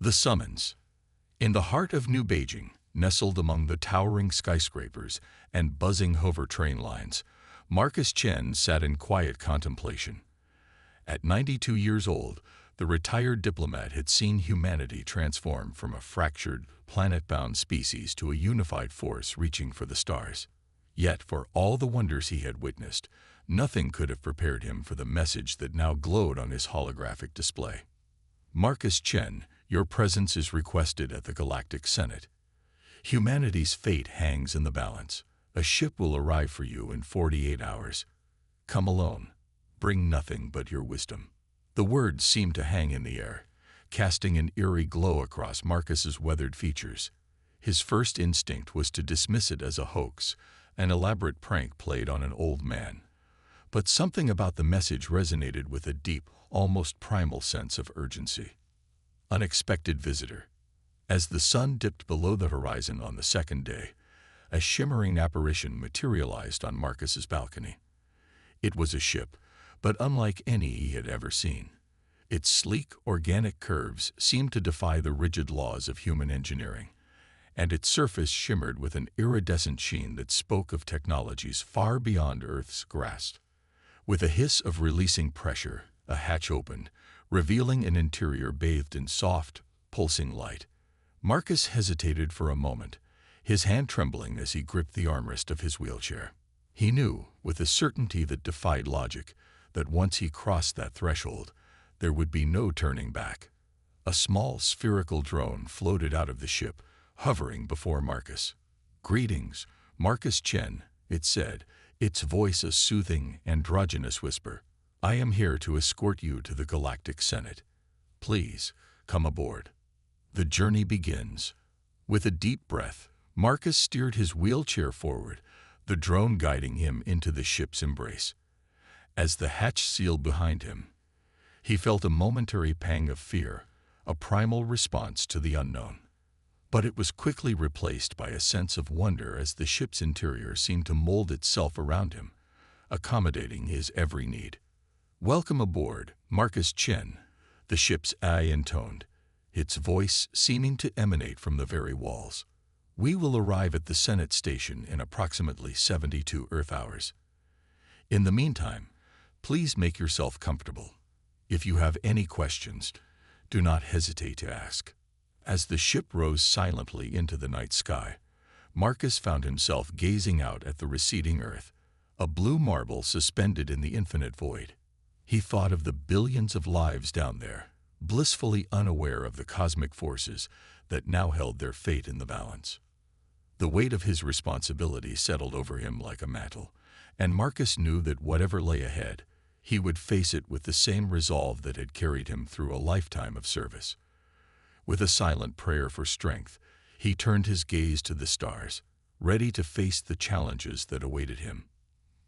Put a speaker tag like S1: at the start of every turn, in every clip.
S1: The summons. In the heart of New Beijing, nestled among the towering skyscrapers and buzzing hover train lines, Marcus Chen sat in quiet contemplation. At 92 years old, the retired diplomat had seen humanity transform from a fractured, planet-bound species to a unified force reaching for the stars. Yet, for all the wonders he had witnessed, nothing could have prepared him for the message that now glowed on his holographic display. Marcus Chen, your presence is requested at the Galactic Senate. Humanity's fate hangs in the balance. A ship will arrive for you in 48 hours. Come alone. Bring nothing but your wisdom. The words seemed to hang in the air, casting an eerie glow across Marcus's weathered features. His first instinct was to dismiss it as a hoax, an elaborate prank played on an old man. But something about the message resonated with a deep, almost primal sense of urgency. Unexpected visitor. As the sun dipped below the horizon on the second day, a shimmering apparition materialized on Marcus's balcony. It was a ship, but unlike any he had ever seen. Its sleek, organic curves seemed to defy the rigid laws of human engineering, and its surface shimmered with an iridescent sheen that spoke of technologies far beyond Earth's grasp. With a hiss of releasing pressure, a hatch opened, revealing an interior bathed in soft, pulsing light. Marcus hesitated for a moment, his hand trembling as he gripped the armrest of his wheelchair. He knew, with a certainty that defied logic, that once he crossed that threshold, there would be no turning back. A small spherical drone floated out of the ship, hovering before Marcus. "Greetings, Marcus Chen," it said, its voice a soothing, androgynous whisper. "I am here to escort you to the Galactic Senate. Please, come aboard." The journey begins. With a deep breath, Marcus steered his wheelchair forward, the drone guiding him into the ship's embrace. As the hatch sealed behind him, he felt a momentary pang of fear, a primal response to the unknown. But it was quickly replaced by a sense of wonder as the ship's interior seemed to mold itself around him, accommodating his every need. "Welcome aboard, Marcus Chen," the ship's eye intoned, its voice seeming to emanate from the very walls. "We will arrive at the Senate station in approximately 72 Earth hours. In the meantime, please make yourself comfortable. If you have any questions, do not hesitate to ask." As the ship rose silently into the night sky, Marcus found himself gazing out at the receding Earth, a blue marble suspended in the infinite void. He thought of the billions of lives down there, blissfully unaware of the cosmic forces that now held their fate in the balance. The weight of his responsibility settled over him like a mantle, and Marcus knew that whatever lay ahead, he would face it with the same resolve that had carried him through a lifetime of service. With a silent prayer for strength, he turned his gaze to the stars, ready to face the challenges that awaited him.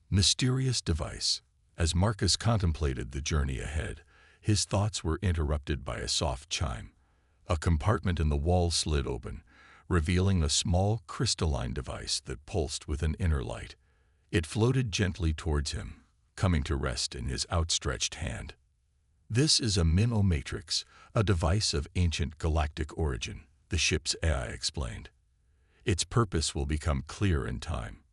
S1: Mysterious device. As Marcus contemplated the journey ahead, his thoughts were interrupted by a soft chime. A compartment in the wall slid open, revealing a small crystalline device that pulsed with an inner light. It floated gently towards him, coming to rest in his outstretched hand. "This is a mini-matrix, a device of ancient galactic origin," the ship's AI explained. "Its purpose will become clear in time.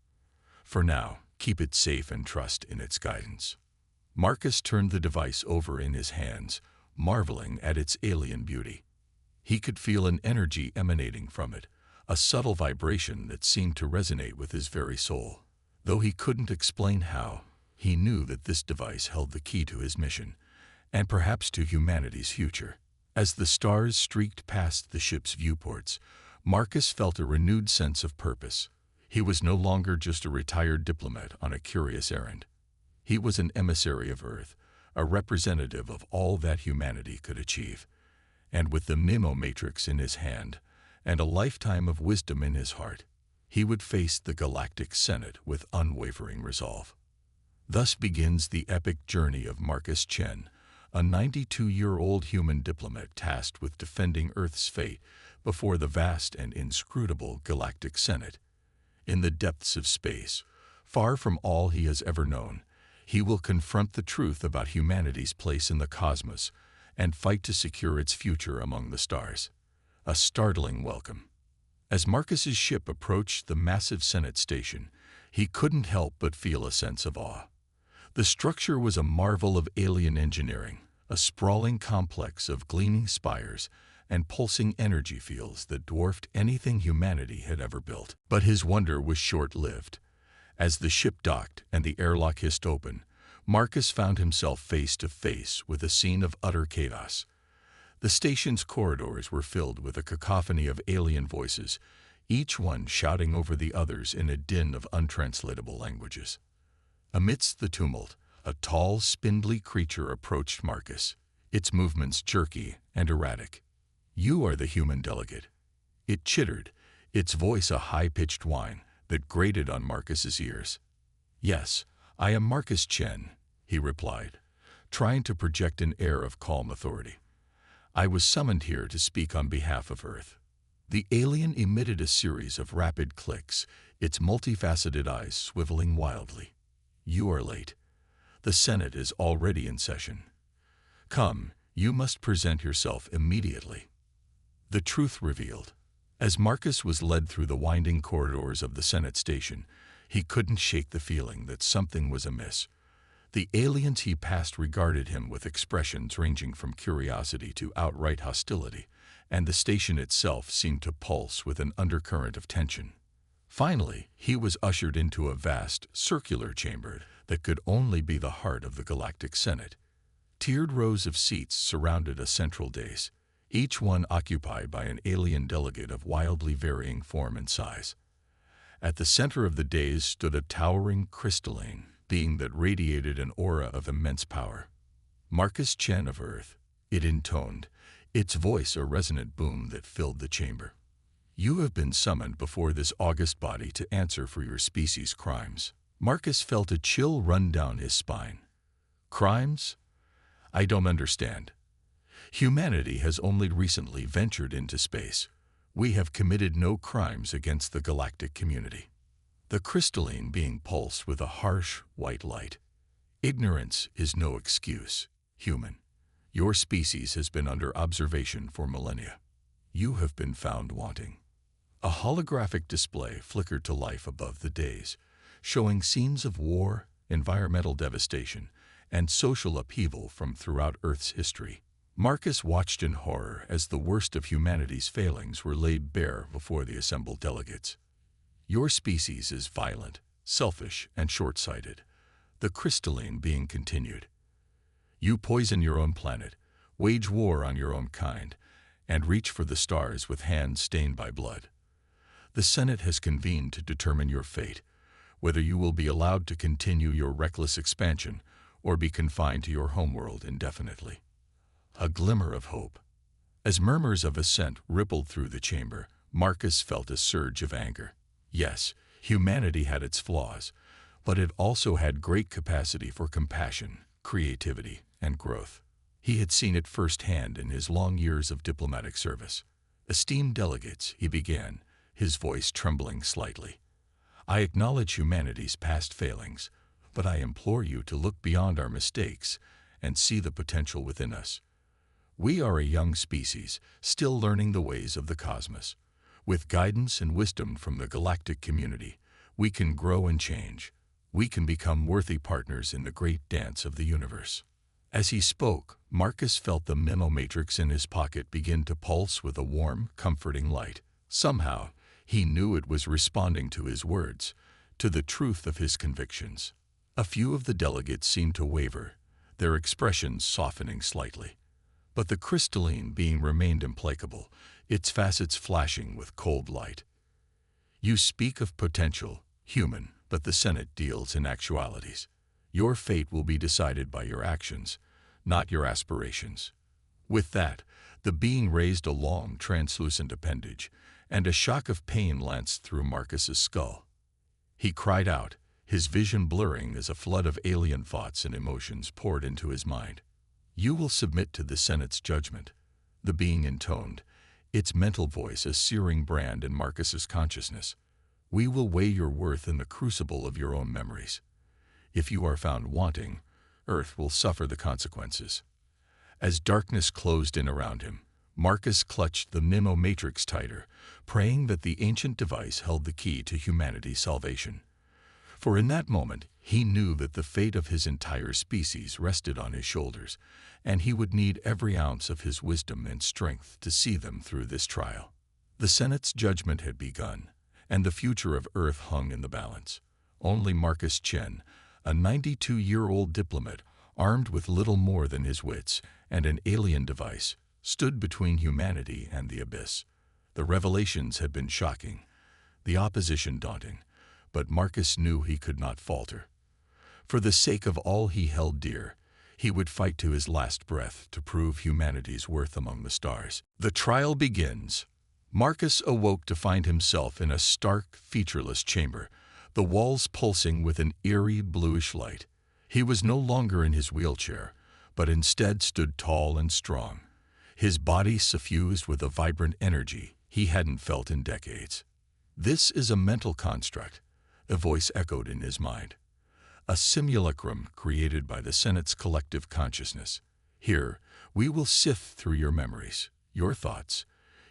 S1: For now, keep it safe and trust in its guidance." Marcus turned the device over in his hands, marveling at its alien beauty. He could feel an energy emanating from it, a subtle vibration that seemed to resonate with his very soul. Though he couldn't explain how, he knew that this device held the key to his mission, and perhaps to humanity's future. As the stars streaked past the ship's viewports, Marcus felt a renewed sense of purpose. He was no longer just a retired diplomat on a curious errand. He was an emissary of Earth, a representative of all that humanity could achieve. And with the Mimo Matrix in his hand, and a lifetime of wisdom in his heart, he would face the Galactic Senate with unwavering resolve. Thus begins the epic journey of Marcus Chen, a 92-year-old human diplomat tasked with defending Earth's fate before the vast and inscrutable Galactic Senate. In the depths of space, far from all he has ever known, he will confront the truth about humanity's place in the cosmos and fight to secure its future among the stars. A startling welcome. As Marcus's ship approached the massive Senate station, he couldn't help but feel a sense of awe. The structure was a marvel of alien engineering, a sprawling complex of gleaming spires and pulsing energy fields that dwarfed anything humanity had ever built. But his wonder was short-lived. As the ship docked and the airlock hissed open, Marcus found himself face to face with a scene of utter chaos. The station's corridors were filled with a cacophony of alien voices, each one shouting over the others in a din of untranslatable languages. Amidst the tumult, a tall, spindly creature approached Marcus, its movements jerky and erratic. "You are the human delegate." It chittered, its voice a high-pitched whine that grated on Marcus's ears. "Yes, I am Marcus Chen," he replied, trying to project an air of calm authority. "I was summoned here to speak on behalf of Earth." The alien emitted a series of rapid clicks, its multifaceted eyes swiveling wildly. "You are late. The Senate is already in session. Come, you must present yourself immediately." The truth revealed. As Marcus was led through the winding corridors of the Senate station, he couldn't shake the feeling that something was amiss. The aliens he passed regarded him with expressions ranging from curiosity to outright hostility, and the station itself seemed to pulse with an undercurrent of tension. Finally, he was ushered into a vast, circular chamber that could only be the heart of the Galactic Senate. Tiered rows of seats surrounded a central dais, each one occupied by an alien delegate of wildly varying form and size. At the center of the dais stood a towering crystalline being that radiated an aura of immense power. "Marcus Chen of Earth," it intoned, its voice a resonant boom that filled the chamber. "You have been summoned before this august body to answer for your species' crimes." Marcus felt a chill run down his spine. "Crimes? I don't understand. Humanity has only recently ventured into space. We have committed no crimes against the galactic community." The crystalline being pulsed with a harsh, white light. "Ignorance is no excuse, human. Your species has been under observation for millennia. You have been found wanting." A holographic display flickered to life above the dais, showing scenes of war, environmental devastation, and social upheaval from throughout Earth's history. Marcus watched in horror as the worst of humanity's failings were laid bare before the assembled delegates. "Your species is violent, selfish, and short-sighted," the crystalline being continued. "You poison your own planet, wage war on your own kind, and reach for the stars with hands stained by blood. The Senate has convened to determine your fate, whether you will be allowed to continue your reckless expansion or be confined to your homeworld indefinitely." A glimmer of hope. As murmurs of assent rippled through the chamber, Marcus felt a surge of anger. Yes, humanity had its flaws, but it also had great capacity for compassion, creativity, and growth. He had seen it firsthand in his long years of diplomatic service. "Esteemed delegates," he began, his voice trembling slightly, "I acknowledge humanity's past failings, but I implore you to look beyond our mistakes and see the potential within us. We are a young species, still learning the ways of the cosmos. With guidance and wisdom from the galactic community, we can grow and change. We can become worthy partners in the great dance of the universe." As he spoke, Marcus felt the memo matrix in his pocket begin to pulse with a warm, comforting light. Somehow, he knew it was responding to his words, to the truth of his convictions. A few of the delegates seemed to waver, their expressions softening slightly. But the crystalline being remained implacable, its facets flashing with cold light. "You speak of potential, human, but the Senate deals in actualities. Your fate will be decided by your actions, not your aspirations." With that, the being raised a long, translucent appendage, and a shock of pain lanced through Marcus's skull. He cried out, his vision blurring as a flood of alien thoughts and emotions poured into his mind. "You will submit to the Senate's judgment," the being intoned, its mental voice a searing brand in Marcus's consciousness. "We will weigh your worth in the crucible of your own memories. If you are found wanting, Earth will suffer the consequences." As darkness closed in around him, Marcus clutched the Memo Matrix tighter, praying that the ancient device held the key to humanity's salvation. For in that moment, he knew that the fate of his entire species rested on his shoulders, and he would need every ounce of his wisdom and strength to see them through this trial. The Senate's judgment had begun, and the future of Earth hung in the balance. Only Marcus Chen, a 92-year-old diplomat, armed with little more than his wits and an alien device, stood between humanity and the abyss. The revelations had been shocking, the opposition daunting, but Marcus knew he could not falter. For the sake of all he held dear, he would fight to his last breath to prove humanity's worth among the stars. The trial begins. Marcus awoke to find himself in a stark, featureless chamber, the walls pulsing with an eerie bluish light. He was no longer in his wheelchair, but instead stood tall and strong, his body suffused with a vibrant energy he hadn't felt in decades. "This is a mental construct," a voice echoed in his mind. "A simulacrum created by the Senate's collective consciousness. Here, we will sift through your memories, your thoughts,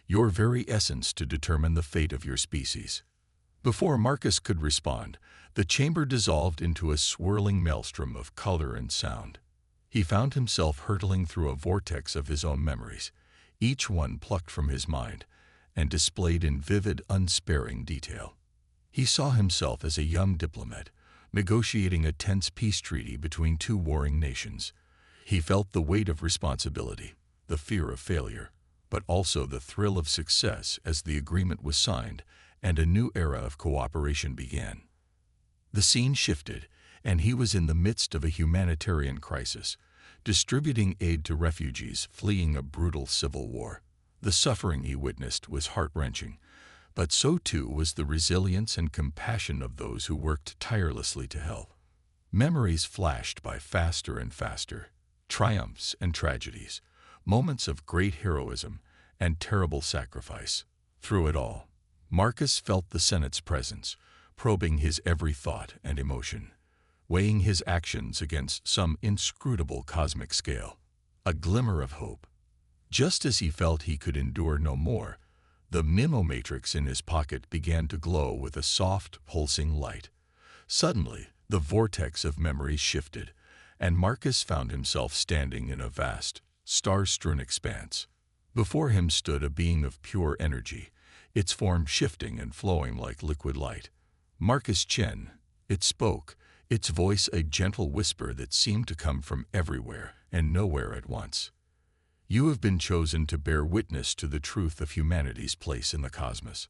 S1: your very essence to determine the fate of your species." Before Marcus could respond, the chamber dissolved into a swirling maelstrom of color and sound. He found himself hurtling through a vortex of his own memories, each one plucked from his mind and displayed in vivid, unsparing detail. He saw himself as a young diplomat, negotiating a tense peace treaty between two warring nations. He felt the weight of responsibility, the fear of failure, but also the thrill of success as the agreement was signed and a new era of cooperation began. The scene shifted, and he was in the midst of a humanitarian crisis, distributing aid to refugees fleeing a brutal civil war. The suffering he witnessed was heart-wrenching, but so too was the resilience and compassion of those who worked tirelessly to help. Memories flashed by faster and faster, triumphs and tragedies, moments of great heroism and terrible sacrifice. Through it all, Marcus felt the Senate's presence, probing his every thought and emotion, weighing his actions against some inscrutable cosmic scale. A glimmer of hope. Just as he felt he could endure no more, the memo matrix in his pocket began to glow with a soft, pulsing light. Suddenly, the vortex of memories shifted, and Marcus found himself standing in a vast, star-strewn expanse. Before him stood a being of pure energy, its form shifting and flowing like liquid light. Marcus Chen, it spoke, its voice a gentle whisper that seemed to come from everywhere and nowhere at once. "You have been chosen to bear witness to the truth of humanity's place in the cosmos."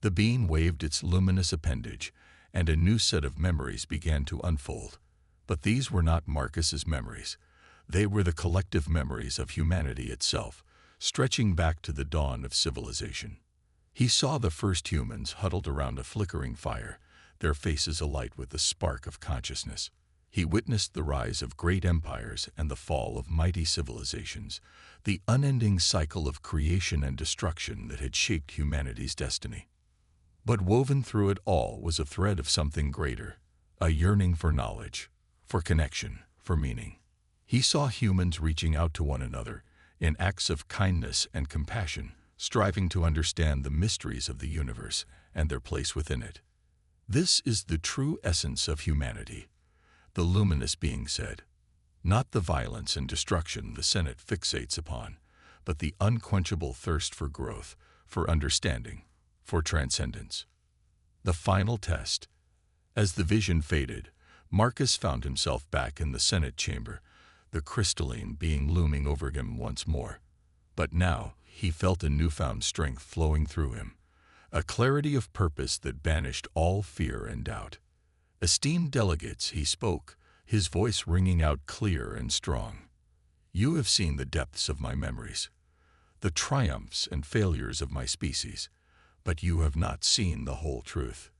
S1: The being waved its luminous appendage, and a new set of memories began to unfold. But these were not Marcus's memories. They were the collective memories of humanity itself, stretching back to the dawn of civilization. He saw the first humans huddled around a flickering fire, their faces alight with the spark of consciousness. He witnessed the rise of great empires and the fall of mighty civilizations, the unending cycle of creation and destruction that had shaped humanity's destiny. But woven through it all was a thread of something greater, a yearning for knowledge, for connection, for meaning. He saw humans reaching out to one another in acts of kindness and compassion, striving to understand the mysteries of the universe and their place within it. "This is the true essence of humanity," the luminous being said. "Not the violence and destruction the Senate fixates upon, but the unquenchable thirst for growth, for understanding, for transcendence." The final test. As the vision faded, Marcus found himself back in the Senate chamber, the crystalline being looming over him once more. But now he felt a newfound strength flowing through him, a clarity of purpose that banished all fear and doubt. "Esteemed delegates," he spoke, his voice ringing out clear and strong. "You have seen the depths of my memories, the triumphs and failures of my species, but you have not seen the whole truth."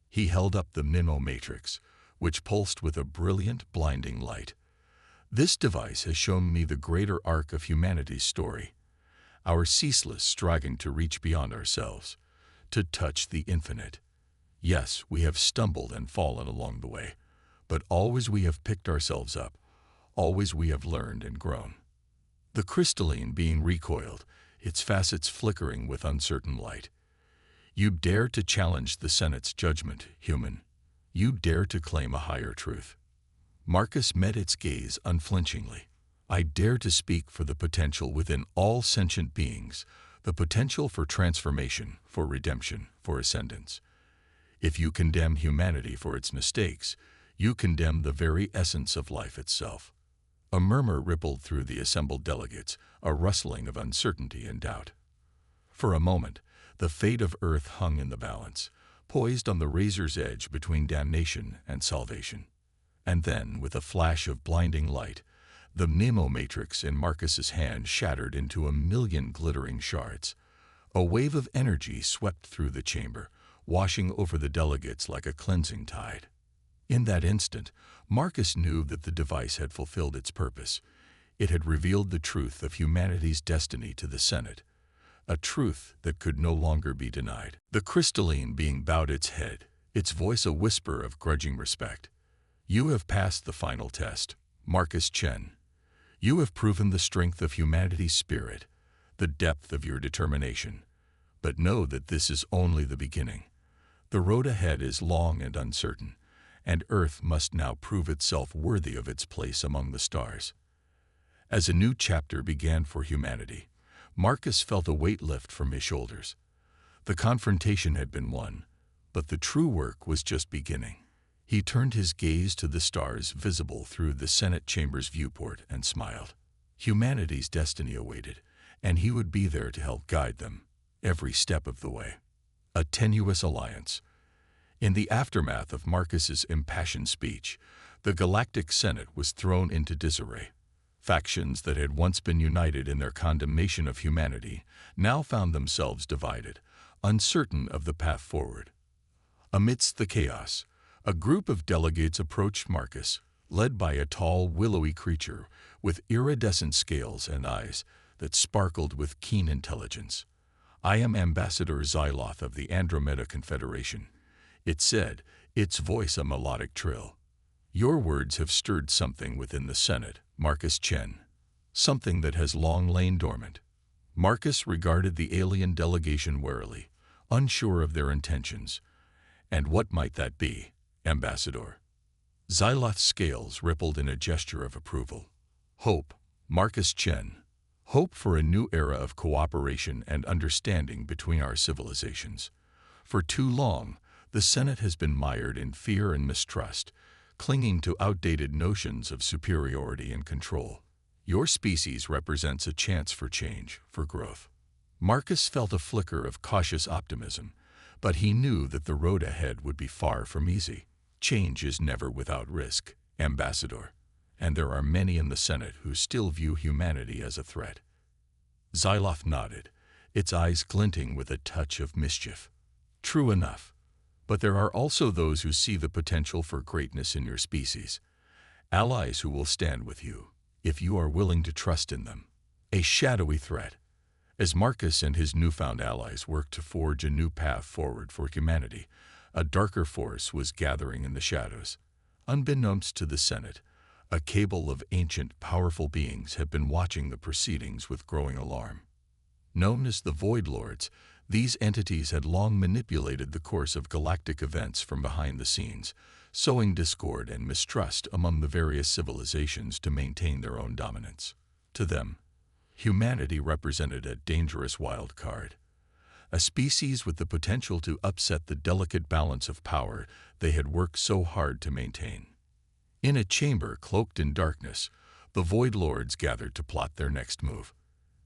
S1: He held up the memo matrix, which pulsed with a brilliant, blinding light. "This device has shown me the greater arc of humanity's story, our ceaseless striving to reach beyond ourselves, to touch the infinite. Yes, we have stumbled and fallen along the way, but always we have picked ourselves up, always we have learned and grown." The crystalline being recoiled, its facets flickering with uncertain light. You dare to challenge the Senate's judgment, human. You dare to claim a higher truth. Marcus met its gaze unflinchingly. I dare to speak for the potential within all sentient beings, the potential for transformation, for redemption, for ascendance. If you condemn humanity for its mistakes, you condemn the very essence of life itself. A murmur rippled through the assembled delegates, a rustling of uncertainty and doubt. For a moment, the fate of Earth hung in the balance, poised on the razor's edge between damnation and salvation. And then, with a flash of blinding light, the mnemo-matrix in Marcus's hand shattered into a million glittering shards. A wave of energy swept through the chamber, washing over the delegates like a cleansing tide. In that instant, Marcus knew that the device had fulfilled its purpose. It had revealed the truth of humanity's destiny to the Senate, a truth that could no longer be denied. The crystalline being bowed its head, its voice a whisper of grudging respect. You have passed the final test, Marcus Chen. You have proven the strength of humanity's spirit, the depth of your determination. But know that this is only the beginning. The road ahead is long and uncertain, and Earth must now prove itself worthy of its place among the stars. As a new chapter began for humanity, Marcus felt a weight lift from his shoulders. The confrontation had been won, but the true work was just beginning. He turned his gaze to the stars visible through the Senate chamber's viewport and smiled. Humanity's destiny awaited, and he would be there to help guide them every step of the way. A tenuous alliance. In the aftermath of Marcus's impassioned speech, the Galactic Senate was thrown into disarray. Factions that had once been united in their condemnation of humanity now found themselves divided, uncertain of the path forward. Amidst the chaos, a group of delegates approached Marcus, led by a tall, willowy creature with iridescent scales and eyes that sparkled with keen intelligence. I am Ambassador Xyloth of the Andromeda Confederation, it said, its voice a melodic trill. Your words have stirred something within the Senate, Marcus Chen, something that has long lain dormant. Marcus regarded the alien delegation warily, unsure of their intentions. And what might that be, Ambassador? Xyloth's scales rippled in a gesture of approval. Hope, Marcus Chen. Hope for a new era of cooperation and understanding between our civilizations. For too long, the Senate has been mired in fear and mistrust, clinging to outdated notions of superiority and control. Your species represents a chance for change, for growth. Marcus felt a flicker of cautious optimism, but he knew that the road ahead would be far from easy. Change is never without risk, Ambassador, and there are many in the Senate who still view humanity as a threat. Xyloth nodded, its eyes glinting with a touch of mischief. True enough. But there are also those who see the potential for greatness in your species. Allies who will stand with you, if you are willing to trust in them. A shadowy threat. As Marcus and his newfound allies worked to forge a new path forward for humanity, a darker force was gathering in the shadows. Unbeknownst to the Senate, a cabal of ancient, powerful beings had been watching the proceedings with growing alarm. Known as the Void Lords, these entities had long manipulated the course of galactic events from behind the scenes, sowing discord and mistrust among the various civilizations to maintain their own dominance. To them, humanity represented a dangerous wild card, a species with the potential to upset the delicate balance of power they had worked so hard to maintain. In a chamber cloaked in darkness, the Void Lords gathered to plot their next move.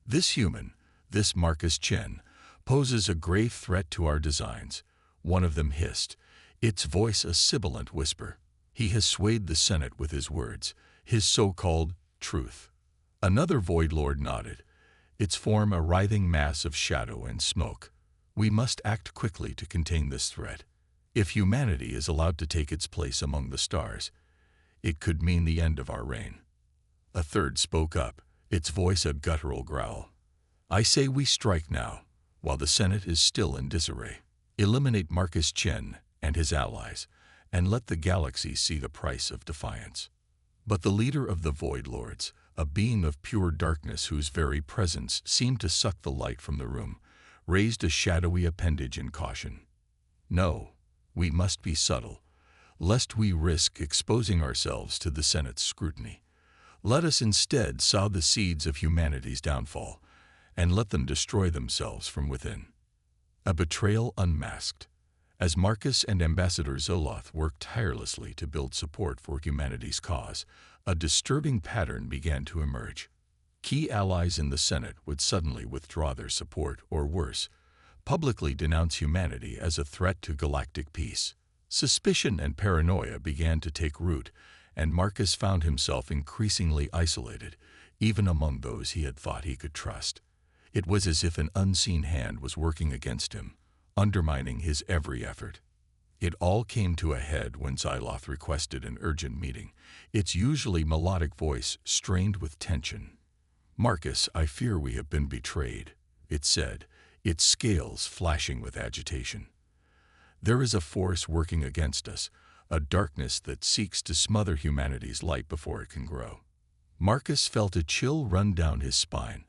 S1: This human, this Marcus Chen, poses a grave threat to our designs, one of them hissed, its voice a sibilant whisper. He has swayed the Senate with his words, his so-called truth. Another Void Lord nodded, its form a writhing mass of shadow and smoke. We must act quickly to contain this threat. If humanity is allowed to take its place among the stars, it could mean the end of our reign. A third spoke up, its voice a guttural growl. I say we strike now, while the Senate is still in disarray. Eliminate Marcus Chen and his allies, and let the galaxy see the price of defiance. But the leader of the Void Lords, a being of pure darkness whose very presence seemed to suck the light from the room, raised a shadowy appendage in caution. "No, we must be subtle, lest we risk exposing ourselves to the Senate's scrutiny. Let us instead sow the seeds of humanity's downfall, and let them destroy themselves from within." A betrayal unmasked. As Marcus and Ambassador Zoloth worked tirelessly to build support for humanity's cause, a disturbing pattern began to emerge. Key allies in the Senate would suddenly withdraw their support, or worse, publicly denounce humanity as a threat to galactic peace. Suspicion and paranoia began to take root, and Marcus found himself increasingly isolated, even among those he had thought he could trust. It was as if an unseen hand was working against him, undermining his every effort. It all came to a head when Zoloth requested an urgent meeting, its usually melodic voice strained with tension. "Marcus, I fear we have been betrayed," it said, its scales flashing with agitation. "There is a force working against us, a darkness that seeks to smother humanity's light before it can grow." Marcus felt a chill run down his spine,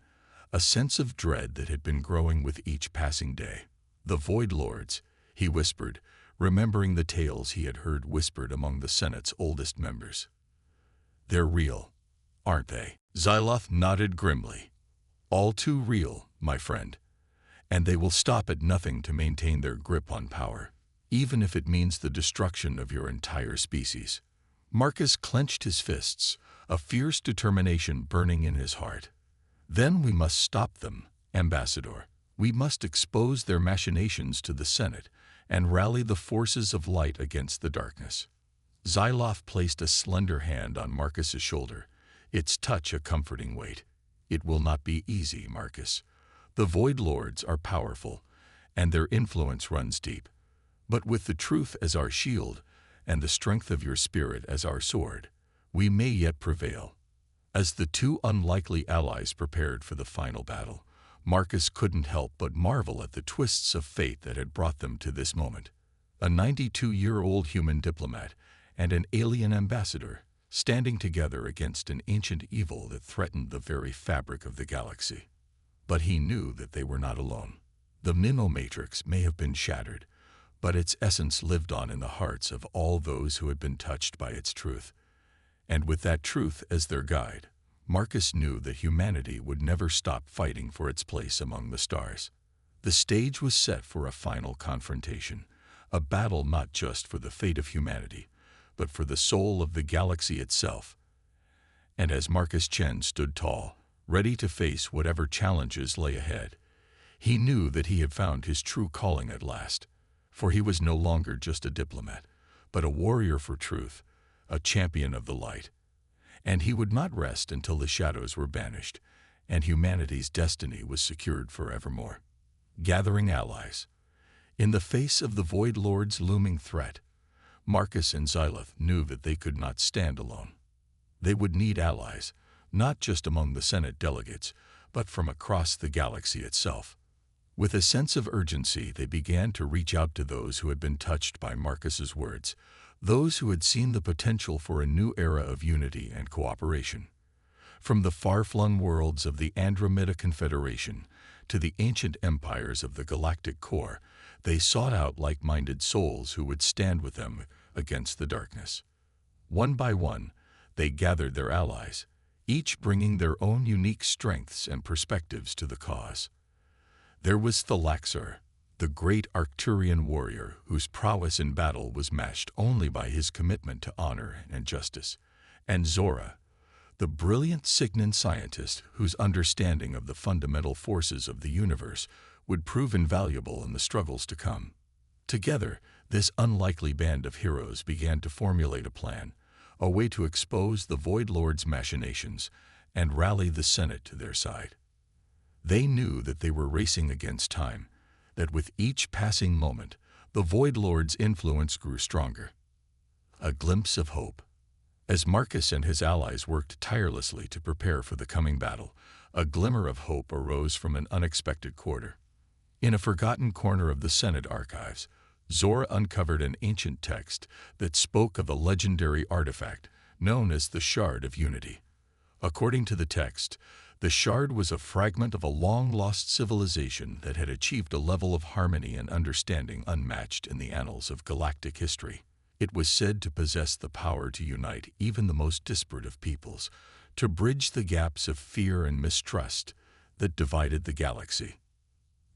S1: a sense of dread that had been growing with each passing day. "The Void Lords," he whispered, remembering the tales he had heard whispered among the Senate's oldest members. "They're real, aren't they?" Zoloth nodded grimly. "All too real, my friend. And they will stop at nothing to maintain their grip on power, even if it means the destruction of your entire species." Marcus clenched his fists, a fierce determination burning in his heart. "Then we must stop them, Ambassador. We must expose their machinations to the Senate and rally the forces of light against the darkness." Zoloth placed a slender hand on Marcus's shoulder, its touch a comforting weight. "It will not be easy, Marcus. The Void Lords are powerful, and their influence runs deep. But with the truth as our shield, and the strength of your spirit as our sword, we may yet prevail." As the two unlikely allies prepared for the final battle, Marcus couldn't help but marvel at the twists of fate that had brought them to this moment. A 92-year-old human diplomat and an alien ambassador, standing together against an ancient evil that threatened the very fabric of the galaxy. But he knew that they were not alone. The Minomatrix may have been shattered, but its essence lived on in the hearts of all those who had been touched by its truth. And with that truth as their guide, Marcus knew that humanity would never stop fighting for its place among the stars. The stage was set for a final confrontation, a battle not just for the fate of humanity, but for the soul of the galaxy itself. And as Marcus Chen stood tall, ready to face whatever challenges lay ahead, he knew that he had found his true calling at last, for he was no longer just a diplomat, but a warrior for truth, a champion of the light. And he would not rest until the shadows were banished, and humanity's destiny was secured forevermore. Gathering allies. In the face of the Void Lord's looming threat, Marcus and Zoloth knew that they could not stand alone. They would need allies, not just among the Senate delegates, but from across the galaxy itself. With a sense of urgency, they began to reach out to those who had been touched by Marcus's words, those who had seen the potential for a new era of unity and cooperation. From the far-flung worlds of the Andromeda Confederation to the ancient empires of the Galactic Core, they sought out like-minded souls who would stand with them against the darkness. One by one, they gathered their allies, each bringing their own unique strengths and perspectives to the cause. There was Thalaxor, the great Arcturian warrior whose prowess in battle was matched only by his commitment to honor and justice, and Zora, the brilliant Signan scientist whose understanding of the fundamental forces of the universe would prove invaluable in the struggles to come. Together, this unlikely band of heroes began to formulate a plan, a way to expose the Void Lord's machinations and rally the Senate to their side. They knew that they were racing against time, that with each passing moment, the Void Lord's influence grew stronger. A glimpse of hope. As Marcus and his allies worked tirelessly to prepare for the coming battle, a glimmer of hope arose from an unexpected quarter. In a forgotten corner of the Senate archives, Zora uncovered an ancient text that spoke of a legendary artifact known as the Shard of Unity, According to the text, the shard was a fragment of a long-lost civilization that had achieved a level of harmony and understanding unmatched in the annals of galactic history. It was said to possess the power to unite even the most disparate of peoples, to bridge the gaps of fear and mistrust that divided the galaxy.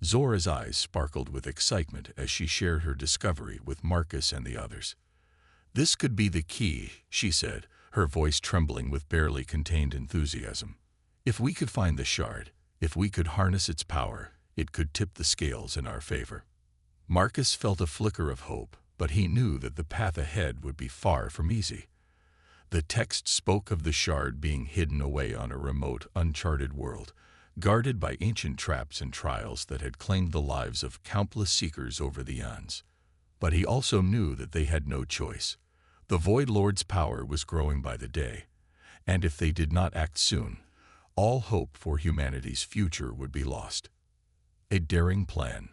S1: Zora's eyes sparkled with excitement as she shared her discovery with Marcus and the others. "This could be the key," she said, her voice trembling with barely contained enthusiasm. "If we could find the shard, if we could harness its power, it could tip the scales in our favor." Marcus felt a flicker of hope, but he knew that the path ahead would be far from easy. The text spoke of the shard being hidden away on a remote, uncharted world, guarded by ancient traps and trials that had claimed the lives of countless seekers over the eons. But he also knew that they had no choice. The Void Lord's power was growing by the day, and if they did not act soon, all hope for humanity's future would be lost. A daring plan.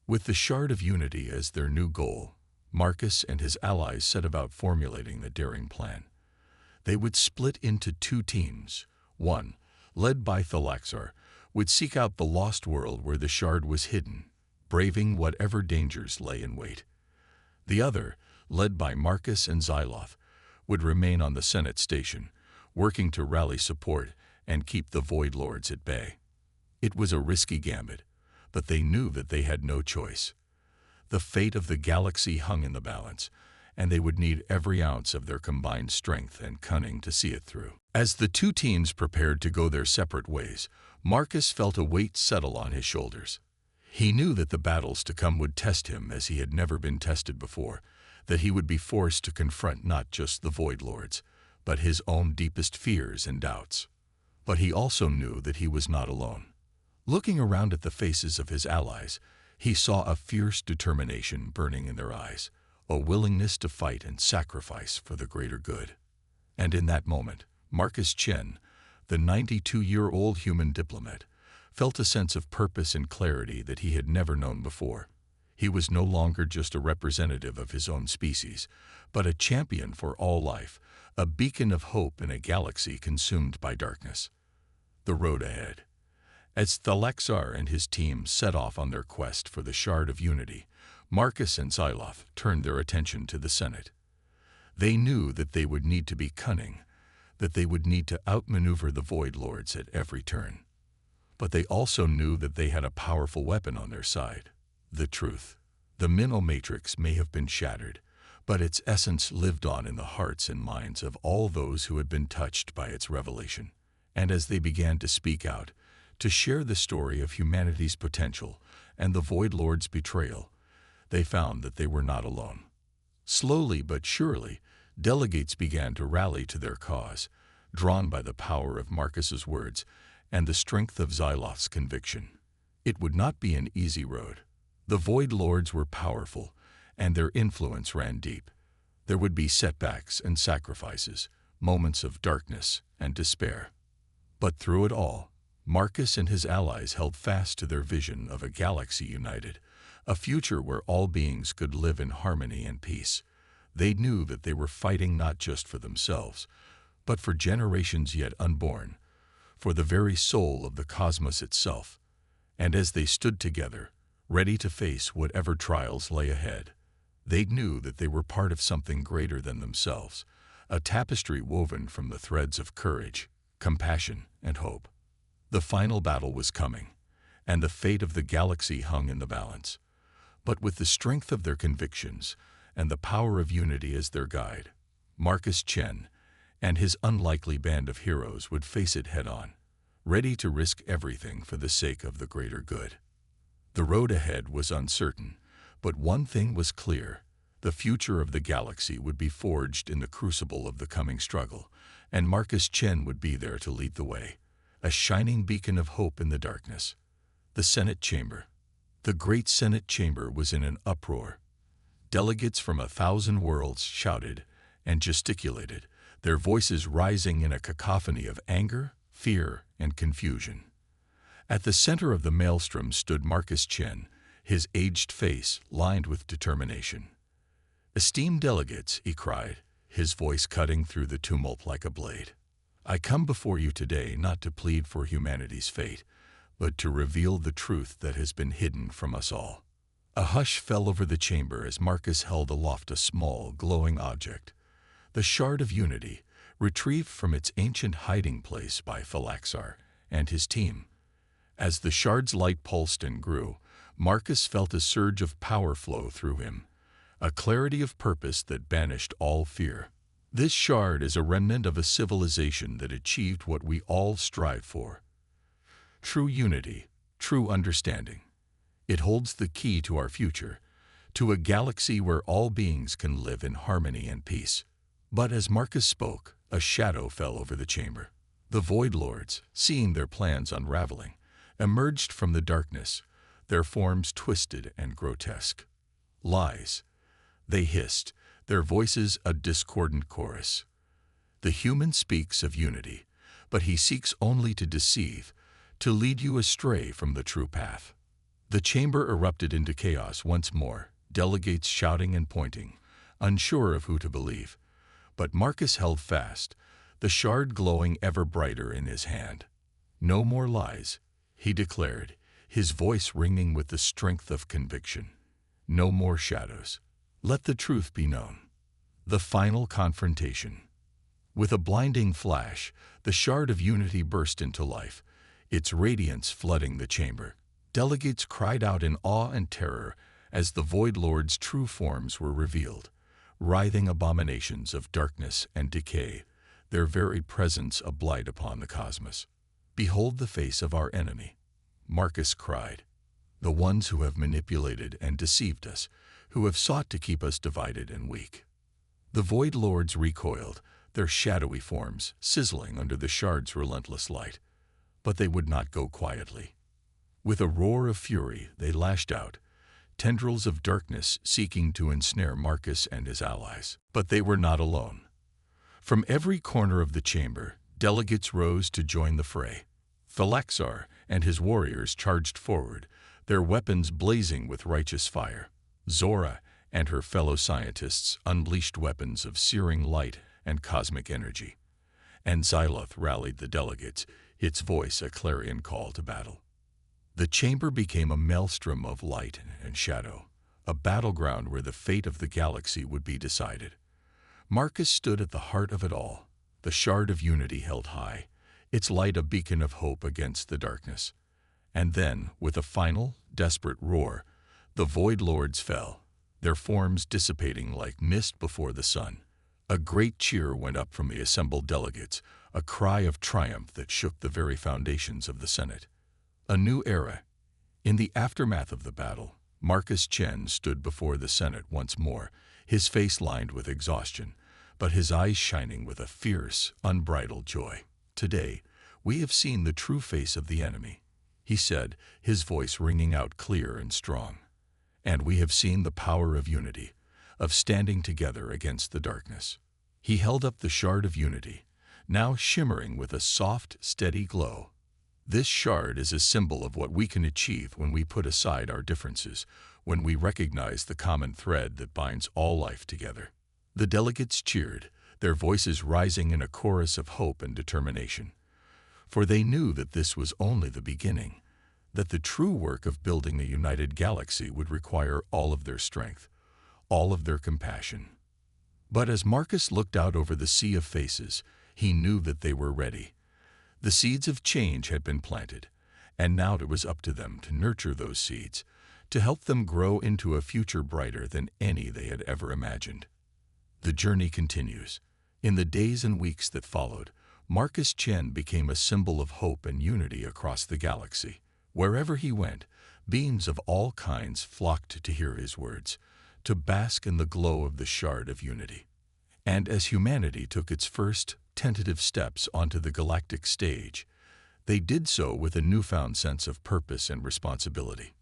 S1: With the Shard of Unity as their new goal, Marcus and his allies set about formulating the daring plan. They would split into two teams. One, led by Thalaxar, would seek out the lost world where the shard was hidden, braving whatever dangers lay in wait. The other, led by Marcus and Xyloth, would remain on the Senate station, working to rally support and keep the Void Lords at bay. It was a risky gambit, but they knew that they had no choice. The fate of the galaxy hung in the balance, and they would need every ounce of their combined strength and cunning to see it through. As the two teams prepared to go their separate ways, Marcus felt a weight settle on his shoulders. He knew that the battles to come would test him as he had never been tested before, that he would be forced to confront not just the Void Lords, but his own deepest fears and doubts. But he also knew that he was not alone. Looking around at the faces of his allies, he saw a fierce determination burning in their eyes, a willingness to fight and sacrifice for the greater good. And in that moment, Marcus Chen, the 92-year-old human diplomat, felt a sense of purpose and clarity that he had never known before. He was no longer just a representative of his own species, but a champion for all life, a beacon of hope in a galaxy consumed by darkness. The road ahead. As Thalaxar and his team set off on their quest for the Shard of Unity, Marcus and Xyloth turned their attention to the Senate. They knew that they would need to be cunning, that they would need to outmaneuver the Void Lords at every turn. But they also knew that they had a powerful weapon on their side: the truth. The Minnow Matrix may have been shattered, but its essence lived on in the hearts and minds of all those who had been touched by its revelation. And as they began to speak out, to share the story of humanity's potential and the Void Lord's betrayal, they found that they were not alone. Slowly but surely, delegates began to rally to their cause, drawn by the power of Marcus's words and the strength of Xyloth's conviction. It would not be an easy road. The Void Lords were powerful, and their influence ran deep. There would be setbacks and sacrifices, moments of darkness and despair. But through it all, Marcus and his allies held fast to their vision of a galaxy united, a future where all beings could live in harmony and peace. They knew that they were fighting not just for themselves, but for generations yet unborn, for the very soul of the cosmos itself. And as they stood together, ready to face whatever trials lay ahead, they knew that they were part of something greater than themselves, a tapestry woven from the threads of courage, compassion, and hope. The final battle was coming, and the fate of the galaxy hung in the balance. But with the strength of their convictions and the power of unity as their guide, Marcus Chen and his unlikely band of heroes would face it head-on, ready to risk everything for the sake of the greater good. The road ahead was uncertain, but one thing was clear: the future of the galaxy would be forged in the crucible of the coming struggle, and Marcus Chen would be there to lead the way, a shining beacon of hope in the darkness. The Senate Chamber. The great Senate Chamber was in an uproar. Delegates from 1,000 worlds shouted and gesticulated, their voices rising in a cacophony of anger, fear, and confusion. At the center of the maelstrom stood Marcus Chen, his aged face lined with determination. "Esteemed delegates," he cried, his voice cutting through the tumult like a blade, I come before you today not to plead for humanity's fate, but to reveal the truth that has been hidden from us all. A hush fell over the chamber as Marcus held aloft a small, glowing object, the Shard of Unity, retrieved from its ancient hiding place by Phalaxar and his team. As the shard's light pulsed and grew, Marcus felt a surge of power flow through him, a clarity of purpose that banished all fear. This shard is a remnant of a civilization that achieved what we all strive for: true unity, true understanding. It holds the key to our future, to a galaxy where all beings can live in harmony and peace. But as Marcus spoke, a shadow fell over the chamber. The Void Lords, seeing their plans unraveling, emerged from the darkness, their forms twisted and grotesque. Lies, they hissed, their voices a discordant chorus. The human speaks of unity, but he seeks only to deceive, to lead you astray from the true path. The chamber erupted into chaos once more, delegates shouting and pointing, unsure of who to believe. But Marcus held fast, the shard glowing ever brighter in his hand. No more lies, he declared, his voice ringing with the strength of conviction. No more shadows. Let the truth be known. The final confrontation. With a blinding flash, the Shard of Unity burst into life, its radiance flooding the chamber. Delegates cried out in awe and terror as the Void Lord's true forms were revealed, writhing abominations of darkness and decay, their very presence a blight upon the cosmos. "Behold the face of our enemy," Marcus cried. "The ones who have manipulated and deceived us, who have sought to keep us divided and weak." The Void Lords recoiled, their shadowy forms sizzling under the shard's relentless light. But they would not go quietly. With a roar of fury, they lashed out, tendrils of darkness seeking to ensnare Marcus and his allies. But they were not alone. From every corner of the chamber, delegates rose to join the fray. Phalaxar and his warriors charged forward, their weapons blazing with righteous fire. Zora and her fellow scientists unleashed weapons of searing light and cosmic energy. And Xyloth rallied the delegates, its voice a clarion call to battle. The chamber became a maelstrom of light and shadow, a battleground where the fate of the galaxy would be decided. Marcus stood at the heart of it all, the Shard of Unity held high, its light a beacon of hope against the darkness. And then, with a final, desperate roar, the Void Lords fell, their forms dissipating like mist before the sun. A great cheer went up from the assembled delegates, a cry of triumph that shook the very foundations of the Senate. A new era. In the aftermath of the battle, Marcus Chen stood before the Senate once more, his face lined with exhaustion, but his eyes shining with a fierce, unbridled joy. "Today, we have seen the true face of the enemy," he said, his voice ringing out clear and strong. "And we have seen the power of unity, of standing together against the darkness." He held up the Shard of Unity, now shimmering with a soft, steady glow. "This shard is a symbol of what we can achieve when we put aside our differences, when we recognize the common thread that binds all life together." The delegates cheered, their voices rising in a chorus of hope and determination. For they knew that this was only the beginning, that the true work of building a united galaxy would require all of their strength, all of their compassion. But as Marcus looked out over the sea of faces, he knew that they were ready. The seeds of change had been planted, and now it was up to them to nurture those seeds, to help them grow into a future brighter than any they had ever imagined. The journey continues. In the days and weeks that followed, Marcus Chen became a symbol of hope and unity across the galaxy. Wherever he went, beings of all kinds flocked to hear his words, to bask in the glow of the Shard of Unity. And as humanity took its first, tentative steps onto the galactic stage, they did so with a newfound sense of purpose and responsibility.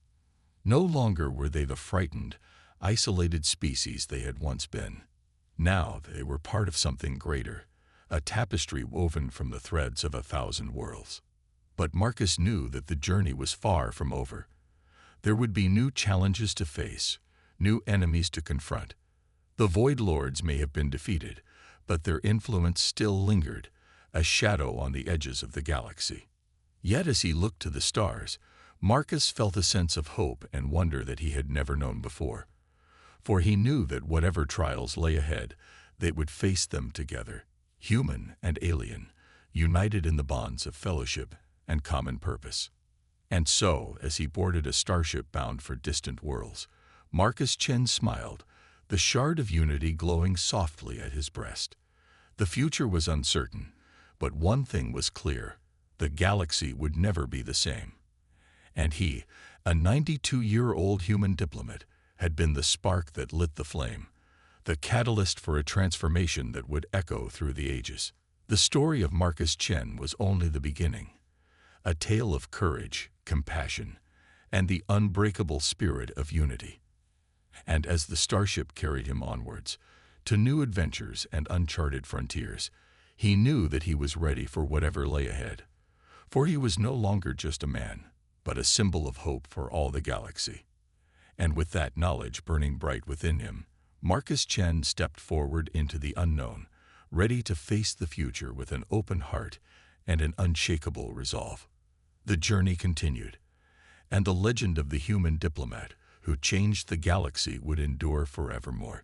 S1: No longer were they the frightened, isolated species they had once been. Now they were part of something greater, a tapestry woven from the threads of 1,000 worlds. But Marcus knew that the journey was far from over. There would be new challenges to face, new enemies to confront. The Void Lords may have been defeated, but their influence still lingered, a shadow on the edges of the galaxy. Yet as he looked to the stars, Marcus felt a sense of hope and wonder that he had never known before. For he knew that whatever trials lay ahead, they would face them together, human and alien, united in the bonds of fellowship and common purpose. And so, as he boarded a starship bound for distant worlds, Marcus Chen smiled, the shard of unity glowing softly at his breast. The future was uncertain, but one thing was clear: the galaxy would never be the same. And he, a 92-year-old human diplomat, had been the spark that lit the flame, the catalyst for a transformation that would echo through the ages. The story of Marcus Chen was only the beginning, a tale of courage, compassion, and the unbreakable spirit of unity. And as the starship carried him onwards, to new adventures and uncharted frontiers, he knew that he was ready for whatever lay ahead. For he was no longer just a man, but a symbol of hope for all the galaxy. And with that knowledge burning bright within him, Marcus Chen stepped forward into the unknown, ready to face the future with an open heart and an unshakable resolve. The journey continued, and the legend of the human diplomat who changed the galaxy would endure forevermore.